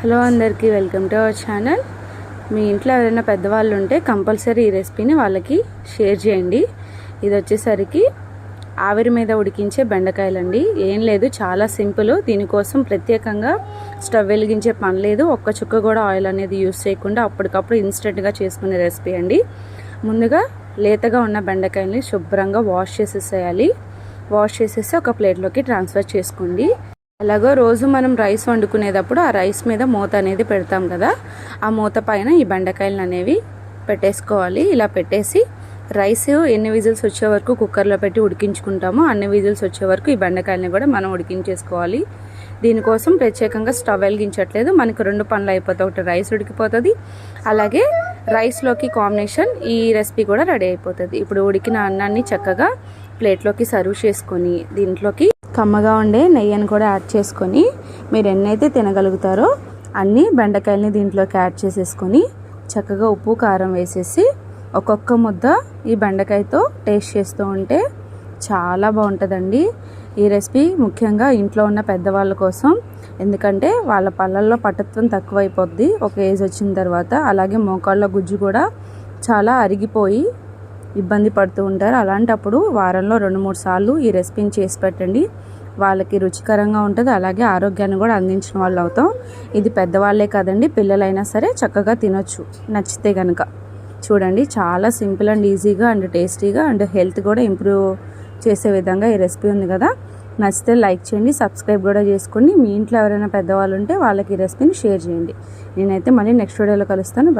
Hello అందరికీ welcome to our channel. మీ ఇంట్లో ఎవరైనా పెద్దవాళ్ళు ఉంటే కంపల్సరీ ఈ రెసిపీని వాళ్ళకి షేర్ చేయండి. ఇది వచ్చేసరికి ఆవిరి మీద ఉడికించే బెండకాయలండి. ఏం లేదు, చాలా సింపుల్. దీనికోసం ప్రత్యేకంగా స్టవ్ వెలిగించే పని లేదు. ఒక్క చుక్క కూడా ఆయిల్ అనేది యూస్ చేయకుండా అప్పటికప్పుడు ఇన్స్టెంట్గా చేసుకునే రెసిపీ అండి. ముందుగా లేతగా ఉన్న బెండకాయల్ని శుభ్రంగా వాష్ చేసేసేయాలి. వాష్ చేసేసి ఒక ప్లేట్లోకి ట్రాన్స్ఫర్ చేసుకోండి. అలాగో రోజు మనం రైస్ వండుకునేటప్పుడు ఆ రైస్ మీద మూత అనేది పెడతాం కదా, ఆ మూత పైన ఈ బెండకాయలు అనేవి పెట్టేసుకోవాలి. ఇలా పెట్టేసి రైస్ ఎన్ని విజిల్స్ వచ్చే వరకు కుక్కర్లో పెట్టి ఉడికించుకుంటామో అన్ని విజిల్స్ వచ్చే వరకు ఈ బెండకాయలని కూడా మనం ఉడికించేసుకోవాలి. దీనికోసం ప్రత్యేకంగా స్టవ్ వెలిగించట్లేదు. మనకు రెండు పనులు అయిపోతాయి. ఒకటి రైస్ ఉడికిపోతుంది, అలాగే రైస్లోకి కాంబినేషన్ ఈ రెసిపీ కూడా రెడీ అయిపోతుంది. ఇప్పుడు ఉడికిన అన్నాన్ని చక్కగా ప్లేట్లోకి సర్వ్ చేసుకొని దీంట్లోకి కమ్మగా ఉండే నెయ్యిని కూడా యాడ్ చేసుకొని మీరు ఎన్నైతే తినగలుగుతారో అన్ని బెండకాయలని దీంట్లోకి యాడ్ చేసేసుకొని చక్కగా ఉప్పు కారం వేసేసి ఒక్కొక్క ముద్ద ఈ బెండకాయతో టేస్ట్ చేస్తూ ఉంటే చాలా బాగుంటుందండి. ఈ రెసిపీ ముఖ్యంగా ఇంట్లో ఉన్న పెద్దవాళ్ళ కోసం, ఎందుకంటే వాళ్ళ పళ్ళల్లో పటుత్వం తక్కువైపోద్ది ఒక ఏజ్ వచ్చిన తర్వాత. అలాగే మోకాళ్ళ గుజ్జు కూడా చాలా అరిగిపోయి ఇబ్బంది పడుతూ ఉంటారు. అలాంటప్పుడు వారంలో 2-3 సార్లు ఈ రెసిపీని చేసి పెట్టండి. వాళ్ళకి రుచికరంగా ఉంటుంది, అలాగే ఆరోగ్యాన్ని కూడా అందించిన వాళ్ళు అవుతాం. ఇది పెద్దవాళ్ళే కదండి, పిల్లలైనా సరే చక్కగా తినొచ్చు నచ్చితే కనుక. చూడండి, చాలా సింపుల్ అండ్ ఈజీగా అండ్ టేస్టీగా అండ్ హెల్త్ కూడా ఇంప్రూవ్ చేసే విధంగా ఈ రెసిపీ ఉంది కదా. నచ్చితే లైక్ చేయండి, సబ్స్క్రైబ్ కూడా చేసుకోండి. మీ ఇంట్లో ఎవరైనా పెద్దవాళ్ళు ఉంటే వాళ్ళకి ఈ రెసిపీని షేర్ చేయండి. నేనైతే మళ్ళీ నెక్స్ట్ వీడియోలో కలుస్తాను.